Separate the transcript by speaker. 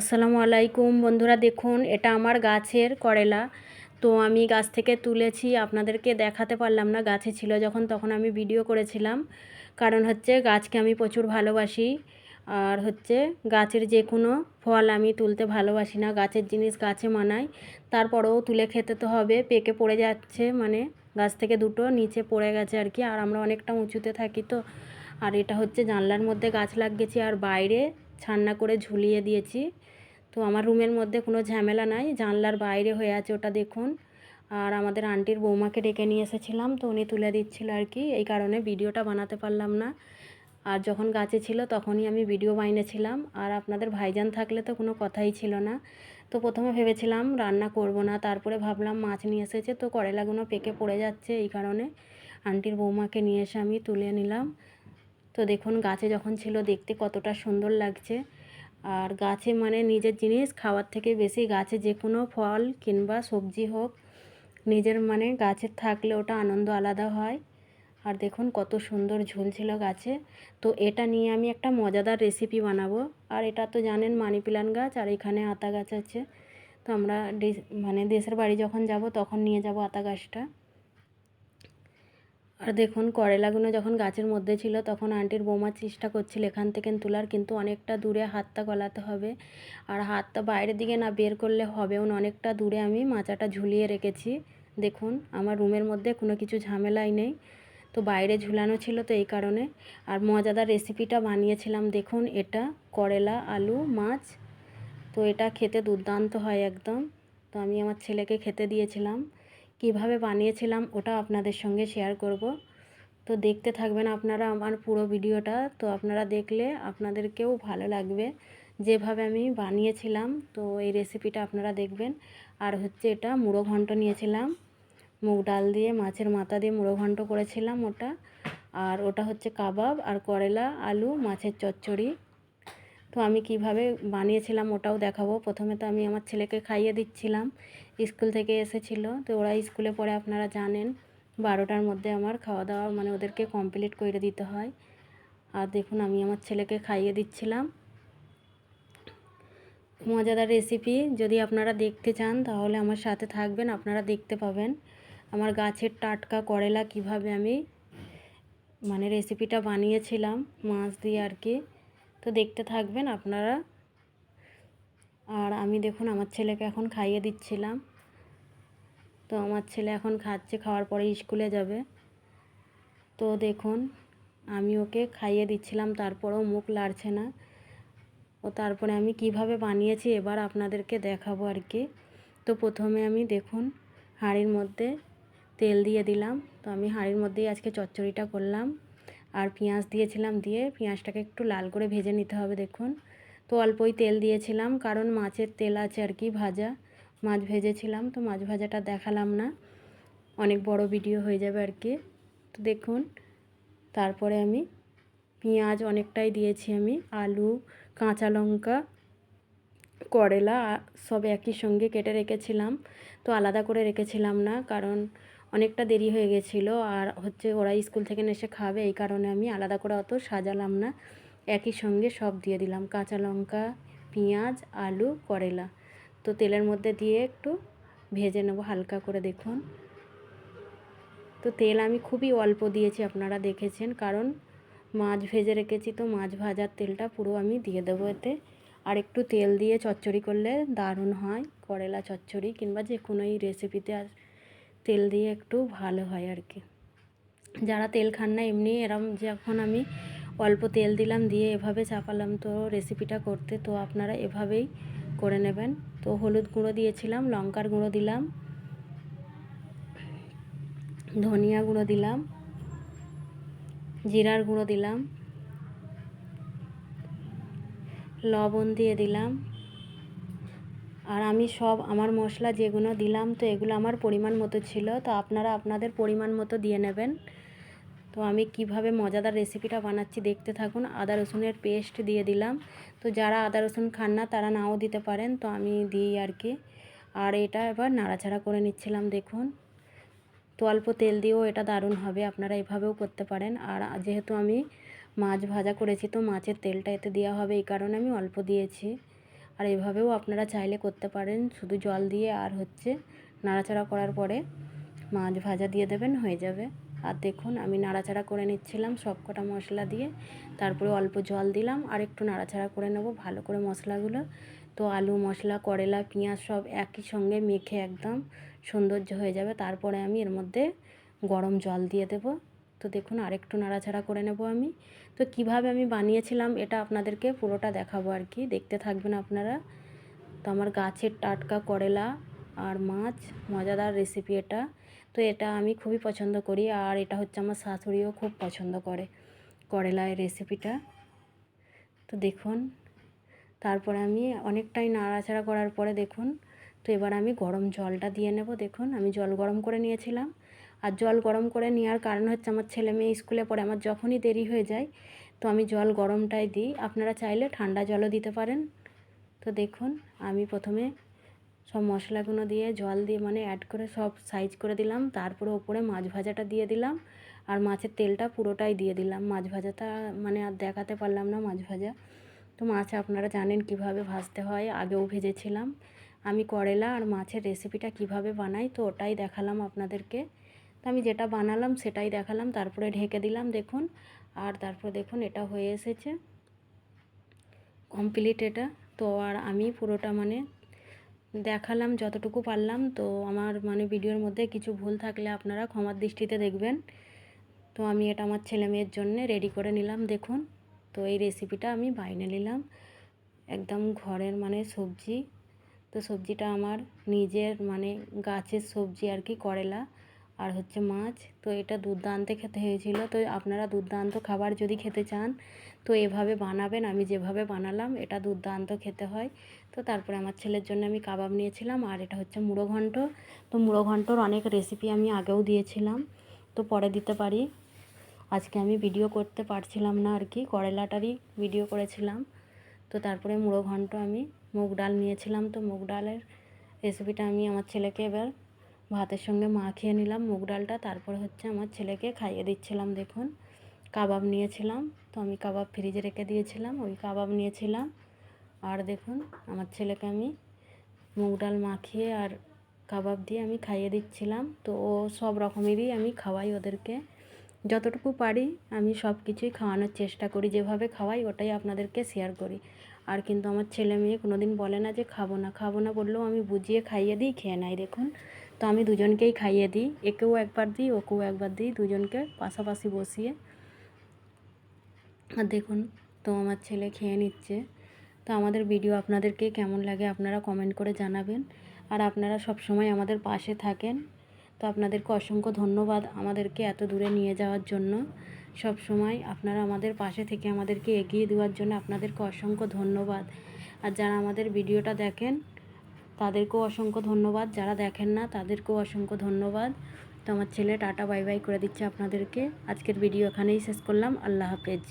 Speaker 1: আসসালামু আলাইকুম বন্ধুরা, দেখুন এটা আমার গাছের করলা। তো আমি গাছ থেকে তুলেছি, আপনাদেরকে দেখাতে পারলাম না, গাছে ছিল যখন তখন আমি ভিডিও করেছিলাম। কারণ হচ্ছে গাছকে আমি প্রচুর ভালোবাসি। আর হচ্ছে গাছের যে কোনো ফল আমি তুলতে ভালোবাসি না, গাছের জিনিস গাছে মানায়। তারপরেও তুলে খেতে তো হবে, পেকে পড়ে যাচ্ছে, মানে গাছ থেকে দুটো নিচে পড়ে গেছে আর কি। আর আমরা অনেকটা উঁচুতে থাকি তো। আর এটা হচ্ছে জানলার মধ্যে গাছ লাগিয়েছি আর বাইরে ছান্না করে ঝুলিয়ে দিয়েছি। তো আমার রুমের মধ্যে কোনো ঝামেলা নাই, জানলার বাইরে হয়ে আছে ওটা, দেখুন। আর আমাদের আন্টির বৌমাকে ডেকে নিয়ে এসেছিলাম, তো উনি তুলে দিচ্ছিল আর কি, এই কারণে ভিডিওটা বানাতে পারলাম না। আর যখন গাছে ছিল তখনই আমি ভিডিও বানিয়েছিলাম। আর আপনাদের ভাইজান থাকলে তো কোনো কথাই ছিল না। তো প্রথমে ভেবেছিলাম রান্না করব না, তারপরে ভাবলাম মাছ নিয়ে এসেছে তো করলাগুলো পেকে পড়ে যাচ্ছে, এই কারণে আন্টির বৌমাকে নিয়ে এসে আমি তুলে নিলাম। তো দেখুন গাছে যখন ছিল দেখতে কতটা সুন্দর লাগছে। আর গাছে মানে নিজের জিনিস খাওয়ার থেকে বেশি গাছে যে কোনো ফল কিংবা সবজি হোক, নিজের মানে গাছের থাকলে ওটা আনন্দ আলাদা হয়। আর দেখুন কত সুন্দর ঝুলছিল গাছে। তো এটা নিয়ে আমি একটা মজাদার রেসিপি বানাবো। আর এটা তো জানেন মানি প্ল্যান্ট গাছ, আর এখানে আতা গাছ আছে। তো আমরা মানে দেশের বাড়ি যখন যাব তখন নিয়ে যাব আতা গাছটা। আর দেখুন করলাগুলো যখন গাছের মধ্যে ছিল তখন আন্টির বৌমা চেষ্টা করছিল এখান থেকে তোলার, কিন্তু অনেকটা দূরে হাতটা গলাতে হবে। আর হাতটা বাইরের দিকে না বের করলে হবেও না, অনেকটা দূরে আমি মাচাটা ঝুলিয়ে রেখেছি। দেখুন আমার রুমের মধ্যে কোনো কিছু ঝামেলাই নেই, তো বাইরে ঝুলানো ছিল তো এই কারণে। আর মজাদার রেসিপিটা বানিয়েছিলাম, দেখুন এটা করলা আলু মাছ। তো এটা খেতে দুর্দান্ত হয় একদম। তো আমি আমার ছেলেকে খেতে দিয়েছিলাম, কিভাবে বানিয়েছিলাম ওটা আপনাদের সঙ্গে শেয়ার করব। তো দেখতে থাকবেন আপনারা আমার পুরো ভিডিওটা, তো আপনারা দেখলে আপনাদেরকেও ভালো লাগবে যেভাবে আমি বানিয়েছিলাম। তো এই রেসিপিটা আপনারা দেখবেন। আর হচ্ছে এটা মুড়ো ঘন্ট নিয়েছিলাম, মুগ ডাল দিয়ে মাছের মাথা দিয়ে মুড়ো ঘন্ট করেছিলাম ওটা। আর ওটা হচ্ছে কাবাব, আর করলা আলু মাছের চচ্চড়ি। তো আমি কিভাবে বানিয়েছিলাম ওটাও দেখাবো। প্রথমে তো আমি আমার ছেলেকে খাইয়ে দিচ্ছিলাম, স্কুল থেকে এসেছিল। তো ওরা স্কুলে পড়ে, আপনারা জানেন 12টার মধ্যে আমার খাওয়া দাওয়া মানে ওদেরকে কমপ্লিট করে দিতে হয়। আর দেখুন আমি আমার ছেলেকে খাইয়ে দিচ্ছিলাম। মজাদার রেসিপি, যদি আপনারা দেখতে চান তাহলে আমার সাথে থাকবেন, আপনারা দেখতে পাবেন আমার গাছের টাটকা করলা কিভাবে আমি মানে রেসিপিটা বানিয়েছিলাম মাছ দিয়ে আর কি। তো দেখতে থাকবেন আপনারা। আর আমি দেখুন আমার ছেলেকে এখন খাইয়ে দিচ্ছিলাম। তো আমার ছেলে এখন খাচ্ছে, খাওয়ার পরে স্কুলে যাবে। তো দেখুন আমি ওকে খাইয়ে দিচ্ছিলাম, তারপরেও মুখ লাড়ছে না। ও তারপরে আমি কিভাবে বানিয়েছি এবার আপনাদেরকে দেখাবো আর কি। তো প্রথমে আমি দেখুন হাঁড়ির মধ্যে তেল দিয়ে দিলাম। তো আমি হাঁড়ির মধ্যেই আজকে চচ্চড়িটা করলাম। আর পেঁয়াজ দিয়েছিলাম, দিয়ে পেঁয়াজটাকে একটু লাল করে ভেজে নিতে হবে দেখুন। তো অল্পই তেল দিয়েছিলাম, কারণ মাছের তেল আছে আর কি, ভাজা মাছ ভেজেছিলাম, তো মাছ ভাজাটা দেখালাম না, অনেক বড় ভিডিও হয়ে যাবে আর কি। তো দেখুন তারপরে আমি পেঁয়াজ অনেকটাই দিয়েছি, আমি আলু কাঁচা লঙ্কা করলা সব একই সঙ্গে কেটে রেখেছিলাম। তো আলাদা করে রেখেছিলাম না, কারণ অনেকটা দেরি হয়ে গেছিলো। আর হচ্ছে ওরা স্কুল থেকে এসে খাবে, এই কারণে আমি আলাদা করে অত সাজালাম না, একই সঙ্গে সব দিয়ে দিলাম, কাঁচা লঙ্কা পেঁয়াজ আলু করলা। তো তেলের মধ্যে দিয়ে একটু ভেজে নেবো হালকা করে দেখুন। তো তেল আমি খুবই অল্প দিয়েছি, আপনারা দেখেছেন, কারণ মাছ ভেজে রেখেছি, তো মাছ ভাজার তেলটা পুরো আমি দিয়ে দেবো এতে। আর একটু তেল দিয়ে চচ্চড়ি করলে দারুণ হয়, করলা চচ্চড়ি কিংবা যে কোনো এই রেসিপিতে তেল দিয়ে একটু ভালো হয় আর কি। যারা তেল খান না এমনি এরম যখন আমি অল্প তেল দিলাম দিয়ে এভাবে চাপালাম তো রেসিপিটা করতে, তো আপনারা এভাবেই করে নেবেন। তো হলুদ গুঁড়ো দিয়েছিলাম, লঙ্কার গুঁড়ো দিলাম, ধনিয়া গুঁড়ো দিলাম, জিরার গুঁড়ো দিলাম, লবণ দিয়ে দিলাম। আর আমি সব আমার মশলা যেগুলো দিলাম তো এগুলো আমার পরিমাণ মতো ছিল, তো আপনারা আপনাদের পরিমাণ মতো দিয়ে নেবেন। তো আমি কিভাবে মজাদার রেসিপিটা বানাচ্ছি দেখতে থাকুন। আদা রসুনের পেস্ট দিয়ে দিলাম, তো যারা আদা রসুন খান না তারা নাও দিতে পারেন, তো আমি দিই আর কি। আর এটা এবার নাড়াচাড়া করে নিচ্ছিলাম দেখুন। তো অল্প তেল দিয়েও এটা দারুণ হবে, আপনারা এভাবেও করতে পারেন। আর যেহেতু আমি মাছ ভাজা করেছি তো মাছের তেলটা এতে দেওয়া হবে, এই কারণে আমি অল্প দিয়েছি। আর এভাবেও আপনারা চাইলে করতে পারেন, শুধু জল দিয়ে আর হচ্ছে নাড়াচাড়া করার পরে মাছ ভাজা দিয়ে দেবেন, হয়ে যাবে। আর দেখুন আমি নাড়াচাড়া করে নিচ্ছিলাম সব কটা মশলা দিয়ে, তারপরে অল্প জল দিলাম আর একটু নাড়াচাড়া করে নেব ভালো করে মশলাগুলো। তো আলু, মশলা, করলা, পেঁয়াজ সব একই সঙ্গে মেখে একদম সৌন্দর্য হয়ে যাবে। তারপরে আমি এর মধ্যে গরম জল দিয়ে দেব। তো দেখুন আরেকটু নাড়াচাড়া করে নেব আমি। তো কিভাবে আমি বানিয়েছিলাম এটা আপনাদেরকে পুরোটা দেখাবো আর কি, দেখতে থাকবেন আপনারা। তো আমার গাছের টাটকা করলা আর মাছ, মজাদার রেসিপি এটা। তো এটা আমি খুবই পছন্দ করি, আর এটা হচ্ছে আমার শাশুড়িও খুব পছন্দ করে করলার রেসিপিটা। তো দেখুন তারপরে আমি অনেকটাই নাড়াচাড়া করার পরে দেখুন, তো এবার আমি গরম জলটা দিয়ে নেব। দেখুন আমি জল গরম করে নিয়েছিলাম, আর জল গরম করে নেওয়ার কারণ হচ্ছে আমার ছেলে মেয়ে স্কুলে পড়ে, আমার যখনই দেরি হয়ে যায় তো আমি জল গরমটাই দিই। আপনারা চাইলে ঠান্ডা জলও দিতে পারেন। তো দেখুন আমি প্রথমে সব মশলাগুলো দিয়ে জল দিয়ে মানে অ্যাড করে সব সাইজ করে দিলাম, তারপরে ওপরে মাছ ভাজাটা দিয়ে দিলাম, আর মাছের তেলটা পুরোটাই দিয়ে দিলাম। মাছ ভাজাটা মানে আর দেখাতে পারলাম না মাছ ভাজা। তো মাছ আপনারা জানেন কিভাবে ভাজতে হয়, আগেও ভেজেছিলাম। আমি করলা আর মাছের রেসিপিটা কিভাবে বানাই তো ওটাই দেখালাম আপনাদেরকে। তো আমি যেটা বানালাম সেটাই দেখালাম, তারপরে ঢেকে দিলাম দেখুন। আর তারপর দেখুন এটা হয়ে এসেছে কমপ্লিট এটা। তো আর আমি পুরোটা মানে দেখালাম যতটুকু পারলাম। তো আমার মানে ভিডিওর মধ্যে কিছু ভুল থাকলে আপনারা ক্ষমার দৃষ্টিতে দেখবেন। তো আমি এটা আমার ছেলে মেয়ের জন্যে রেডি করে নিলাম দেখুন। তো এই রেসিপিটা আমি বানিয়ে নিলাম একদম ঘরের মানে সবজি। তো সবজিটা আমার নিজের মানে গাছের সবজি আর কি, করলা আর হচ্ছে মাছ। তো এটা দুর্দান্ত খেতে হয়েছিল। তো আপনারা দুর্দান্ত খাবার যদি খেতে চান তো এভাবে বানাবেন, আমি যেভাবে বানালাম এটা দুর্দান্ত খেতে হয়। তো তারপরে আমার ছেলের জন্য আমি কাবাব নিয়েছিলাম, আর এটা হচ্ছে মুড়ো ঘন্ট। তো মুড়ো ঘন্টর অনেক রেসিপি আমি আগেও দিয়েছিলাম, তো পরে দিতে পারি। আজকে আমি ভিডিও করতে পারছিলাম না আর কি, করলাটারই ভিডিও করেছিলাম। তো তারপরে মুড়ো ঘন্ট আমি মুগ ডাল নিয়েছিলাম। তো মুগ ডালের রেসিপিটা আমি আমার ছেলেকে এবার ভাতের সঙ্গে মাখিয়ে নিলাম মুগ ডালটা, তারপরে হচ্ছে আমার ছেলেকে খাইয়ে দিচ্ছিলাম দেখুন। কাবাব নিয়েছিলাম, তো আমি কাবাব ফ্রিজে রেখে দিয়েছিলাম, ওই কাবাব নিয়েছিলাম। আর দেখুন আমার ছেলেকে আমি মুগ ডাল মাখিয়ে আর কাবাব দিয়ে আমি খাইয়ে দিচ্ছিলাম। তো ও সব রকমেরই আমি খাওয়াই ওদেরকে, যতটুকু পারি আমি সব কিছুই খাওয়ানোর চেষ্টা করি, যেভাবে খাওয়াই ওটাই আপনাদেরকে শেয়ার করি। আর কিন্তু আমার ছেলে মেয়ে কোনো দিন বলে না যে খাবো না, খাবো না বললেও আমি বুঝিয়ে খাইয়ে দিই, খেয়ে নেয় দেখুন। তো আমি দুজনকেই খাইয়ে দিই, একেও একবার দিই ওকেও একবার দিই, দুজনকে পাশাপাশি বসিয়ে। আর দেখুন তো আমার ছেলে খেয়ে নিচ্ছে। তো আমাদের ভিডিও আপনাদেরকে কেমন লাগে আপনারা কমেন্ট করে জানাবেন, আর আপনারা সব সময় আমাদের পাশে থাকেন। তো আপনাদেরকে অসংখ্য ধন্যবাদ আমাদেরকে এত দূরে নিয়ে যাওয়ার জন্য। সব সময় আপনারা আমাদের পাশে থেকে আমাদেরকে এগিয়ে দেওয়ার জন্য আপনাদেরকে অসংখ্য ধন্যবাদ। আর যারা আমাদের ভিডিওটা দেখেন তাদেরকেও অসংখ্য ধন্যবাদ, যারা দেখেন না তাদেরকেও অসংখ্য ধন্যবাদ। তো আমার ছেলে টাটা বাই বাই করে দিচ্ছে আপনাদেরকে। আজকের ভিডিও এখানেই শেষ করলাম। আল্লাহ হাফেজ।